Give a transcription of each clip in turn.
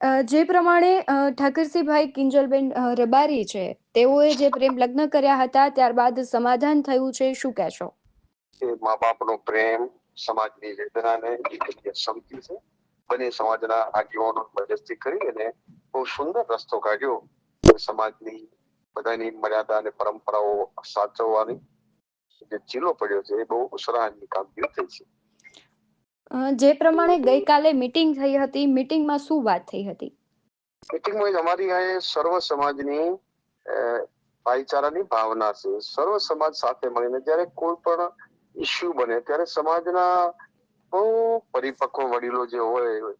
જે પ્રમાણે ઠાકરસિંહભાઈ કિંજલબેન રબારી છે, તેઓએ જે પ્રેમ લગ્ન કર્યા હતા ત્યારબાદ સમાધાન થયું છે, શું કહેશો? મા બાપનો પ્રેમ, સમાજની વેદનાને દીકરીએ સમજી છે. બંને સમાજના આગેવાનો મદદથી કરી અને બહુ સુંદર રસ્તો કાઢ્યો. સમાજની બધાની મર્યાદા અને પરંપરાઓ સાચવવાની જે ચીલો પડ્યો છે એ બહુ સરાહનીય કામગીરી થઈ છે. જે પ્રમાણે ગઈકાલે મીટિંગ થઈ હતી, મીટિંગમાં શું વાત થઈ હતી? મીટિંગમાં અમારી અહીં સર્વ સમાજની ભાઈચારાની ભાવના છે. સર્વ સમાજ સાથે મળીને જ્યારે કોઈ પણ ઇસ્યુ બને ત્યારે સમાજના બહુ પરિપક્વ વડીલો જે હોય,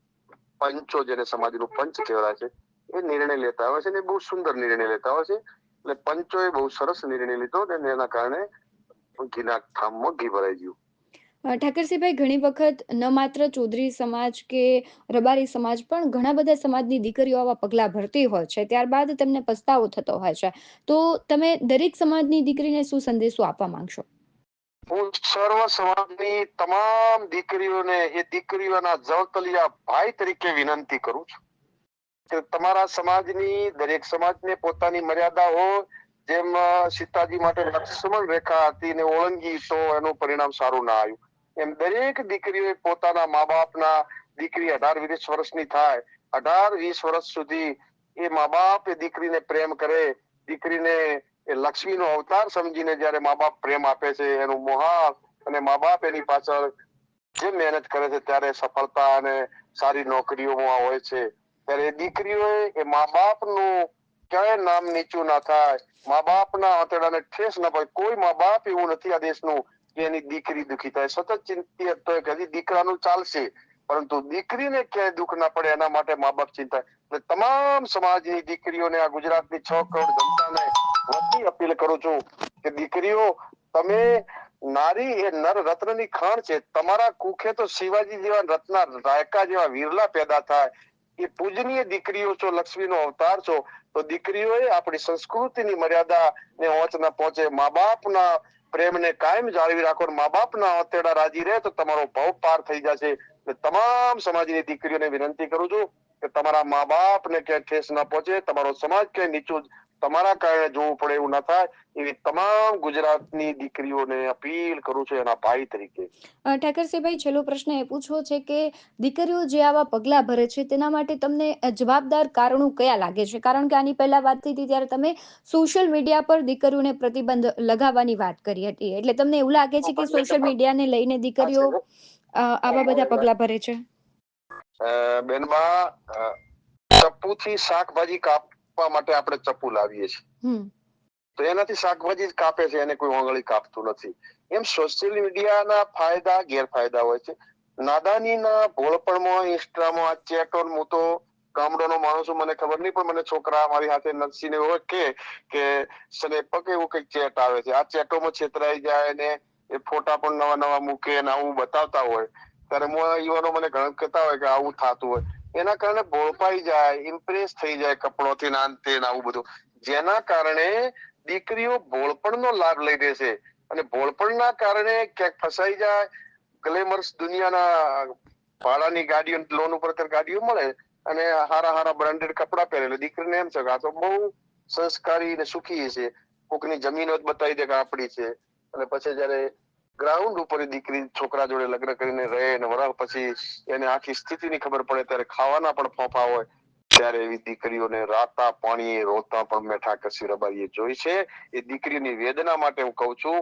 પંચો જેને સમાજનું પંચ કહેવાય છે, એ નિર્ણય લેતા હોય છે અને બહુ સુંદર નિર્ણય લેતા હોય છે. એટલે પંચોએ બહુ સરસ નિર્ણય લીધો અને એના કારણે ઘીના ઠામમાં ઘી ભરાઈ ગયું. ઠાકરસિંહભાઈ, ઘણી વખત ન માત્ર ચૌધરી સમાજ કે રબારી સમાજ પણ ઘણા બધા સમાજની દીકરીઓ આવા પગલાં ભરતી હોય છે, ત્યારબાદ તેમને પસ્તાવો થતો હોય છે. તો તમે દરેક સમાજની દીકરીને શું સંદેશો આપવા માંગશો? હું સર્વ સમાજની તમામ દીકરીઓને એ દીકરીઓના જવતલિયા ભાઈ તરીકે વિનંતી કરું છું કે તમારા સમાજની દરેક સમાજને પોતાની મર્યાદા હોય. જેમ સીતાજી માટે લક્ષ્મણ રેખા હતી ને ઓળંગી તો એનું પરિણામ સારું ના આવ્યું, એમ દરેક દીકરીઓએ પોતાના મા બાપના, દીકરી 18-20 વર્ષની થાય, 18-20 વર્ષ સુધી એ મા બાપ એ દીકરીને પ્રેમ કરે, દીકરીને એ લક્ષ્મીનો અવતાર સમજીને જયારે મા બાપ પ્રેમ આપે છે, એનું મોહાળ અને મા બાપ એની પાછળ જે મહેનત કરે છે ત્યારે સફળતા અને સારી નોકરીઓમાં હોય છે. ત્યારે દીકરીઓએ એ મા બાપનું ક્યાંય નામ નીચું ના થાય, મા બાપના આંતરડાને ઠેસ ના પડે. કોઈ મા બાપ એવું નથી આ દેશનું કે એની દીકરી દુખી થાય. સતત ચિંતિત હોય કે હજી દીકરાનું ચાલશે, પરંતુ દીકરીને ક્યાંય દુઃખ ના પડે એના માટે મા બાપ ચિંતા. એટલે તમામ સમાજની દીકરીઓને, આ ગુજરાતની 6 કરોડ જનતાને વતી અપીલ કરું છું કે દીકરીઓ, તમે નારી એ નર રત્નની ખાણ છે. તમારા કુખે તો શિવાજી જેવા રત્ના, રાયકા જેવા વીરલા પેદા થાય. એ પૂજનીય દીકરીઓ છો, લક્ષ્મીનો અવતાર છો. તો દીકરીઓએ આપણી સંસ્કૃતિની મર્યાદા ને ઓચ ના પહોંચે, મા બાપના પ્રેમને કાયમ જાળવી રાખો. મા બાપના આંતરડા રાજી રહે તો તમારો ભવ પાર થઈ જશે. તમામ સમાજની દીકરીઓને વિનંતી કરું છું કે તમારા મા બાપને ક્યાંય ઠેસ ના પહોંચે, તમારો સમાજ ક્યાંય નીચું તમારા કારણે જોવું પડે એવું ના થાય, એવી તમામ ગુજરાતની દીકરીઓને અપીલ કરું છું એના ભાઈ તરીકે. ઠાકરસિંહભાઈ, છેલ્લો પ્રશ્ન એ પૂછવો છે કે દીકરીઓ જે આવા પગલાં ભરે છે તેના માટે તમને જવાબદાર કારણો કયા લાગે છે? કારણ કે આની પહેલા વાત થઈ હતી ત્યારે તમે સોશિયલ મીડિયા પર દીકરીઓને પ્રતિબંધ લગાવવાની વાત કરી હતી, એટલે તમને એવું લાગે છે કે સોશિયલ મીડિયાને લઈને દીકરીઓ આવા બધા પગલાં ભરે છે? બેનબા, ચપ્પુથી શાકભાજી કાપવા માટે આપણે ચપ્પુ લાવીએ છીએ, તો એનાથી શાકભાજી જ કાપે છે, એને કોઈ આંગળી કાપતું નથી. એમ સોશિયલ મીડિયાના ફાયદા ગેરફાયદા હોય છે. નાદાનીના ભોળપણમાં ઇન્સ્ટામાં ચેટો, હું તો ગામડાનો માણસ છું, મને ખબર નહીં, પણ મને છોકરા મારી હાથે નરસીને હોય કે સ્નેપક એવું કઈક ચેટ આવે છે, આ ચેટોમાં છેતરાઈ જાય ને એ ફોટા પણ નવા નવા મૂકે ને આવું બતાવતા હોય, ત્યારે યુવાનો મને ઘણા કહેતા હોય કે આવું થતું હોય. એના કારણે ભોળપાઈ જાય, ઇમ્પ્રેસ થઈ જાય કપડોથી, નાનતે આવું બધું, જેના કારણે દીકરીઓ ભોળપણનો લાભ લઈ દે છે અને ભોળપણના કારણે ક્યાંક ફસાઈ જાય. ગ્લેમરસ દુનિયાના ભાડાની ગાડીઓ, લોન ઉપર ગાડીઓ મળે અને હારા હારા બ્રાન્ડેડ કપડા પહેરેલા, દીકરીને એમ છે કે આ તો બહુ સંસ્કારી ને સુખી છે, કોકની જમીનો જ બતાવી દે કે આપડી છે. અને પછી જયારે ગ્રાઉન્ડ ઉપર દીકરી છોકરા જોડે લગ્ન કરીને રહે ને વરહ પછી એને આખી સ્થિતિની ખબર પડે ત્યારે ખાવાના પણ ફોફા હોય, ત્યારે એવી દીકરીઓને રાતા પાણીએ રોતા પણ મેં ઠાકરસિંહ રબારીએ જોઈ છે. એ દીકરીની વેદના માટે હું કઉ છું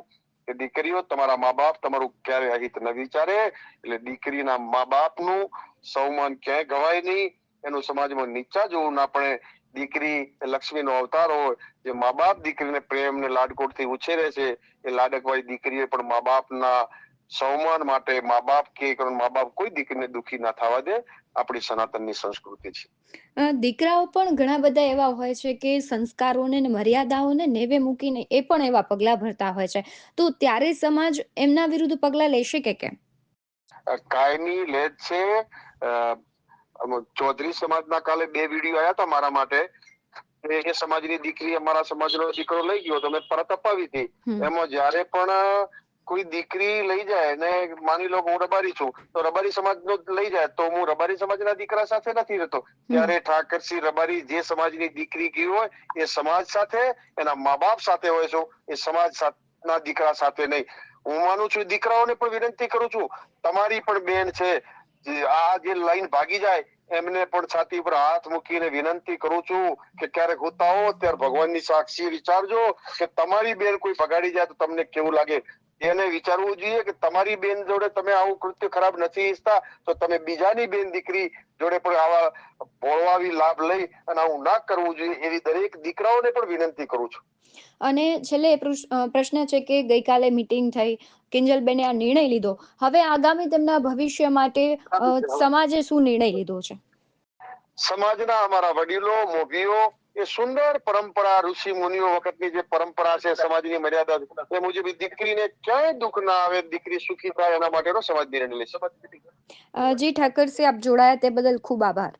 કે દીકરીઓ, તમારા મા બાપ તમારું ક્યારે અહિત ન વિચારે, એટલે દીકરીના મા બાપનું સૌમાન ક્યાંય ગવાય નહીં, એનું સમાજમાં નીચા જોવું ના પડે. દીકરી એ લક્ષ્મીનો અવતાર હોય, જે મા બાપ દીકરીને પ્રેમ ને લાડકોડથી ઉછેરે છે, એ લાડકવાળી દીકરીએ પણ મા બાપના સૌમાન માટે મા બાપ કે મા બાપ કોઈ દીકરીને દુખી ના થવા દે. આપણી સનાતનની સંસ્કૃતિ છે. દીકરાઓ પણ ઘણા બધા એવા હોય છે કે સંસ્કારોને ને મર્યાદાઓને નેવે મૂકીને એ પણ એવા પગલાં ભરતા હોય છે, તો ત્યારે સમાજ એમના વિરુદ્ધ પગલાં લેશે કે કેમ? કાયમી લે છે. ચૌધરી સમાજના કાલે 2 વિડીયો આવ્યા હતા મારા માટે. એ સમાજની દીકરી અમારા સમાજનો દીકરો લઈ ગયો તો મેં પરત અપાવી હતી. એમાં જયારે પણ કોઈ દીકરી લઈ જાય ને માની લો કે હું રબારી છું તો રબારી સમાજનો લઈ જાય તો હું રબારી સમાજના દીકરા સાથે નથી રહેતો. ત્યારે ઠાકરસિંહ રબારી જે સમાજની દીકરી ગઈ હોય એ સમાજ સાથે, એના મા બાપ સાથે હોય છે, એ સમાજના દીકરા સાથે નહીં. હું માનું છું દીકરાઓને પણ વિનંતી કરું છું, તમારી પણ બેન છે, આ જે લાઈન ભાગી જાય એમને પણ છાતી પર હાથ મૂકીને વિનંતી કરું છું કે ક્યારેક હોતા હો ત્યારે ભગવાનની સાક્ષી વિચારજો કે તમારી બેન કોઈ ભગાડી જાય તો તમને કેવું લાગે. એને વિચારવું જોઈએ કે તમારી બેન જોડે તમે આવું કૃત્ય ખરાબ નથી ઈચ્છતા તો તમે બીજાની બેન દીકરી જોડે પણ આવા ભોળવાવી લાભ લઈ અને આવું ના કરવું જોઈએ, એવી દરેક દીકરાઓને પણ વિનંતી કરું છું. અને છેલ્લે પ્રશ્ન છે કે ગઈકાલે મીટિંગ થઈ, કિંજલબેને આ નિર્ણય લીધો, હવે આગામી તેમના ભવિષ્ય માટે સમાજે શું નિર્ણય લીધો છે? સમાજના અમારા વડીલો, મોભીઓ એ સુંદર પરંપરા, ઋષિ મુનિઓ વખતની જે પરંપરા છે, સમાજની મર્યાદા એ મુજબ દીકરીને ક્યાંય દુઃખ ના આવે, દીકરી સુખી થાય એના માટેનો સમાજ નિર્ણય લેશે. જી ઠાકરસિંહ, આપ જોડાયા તે બદલ ખૂબ આભાર.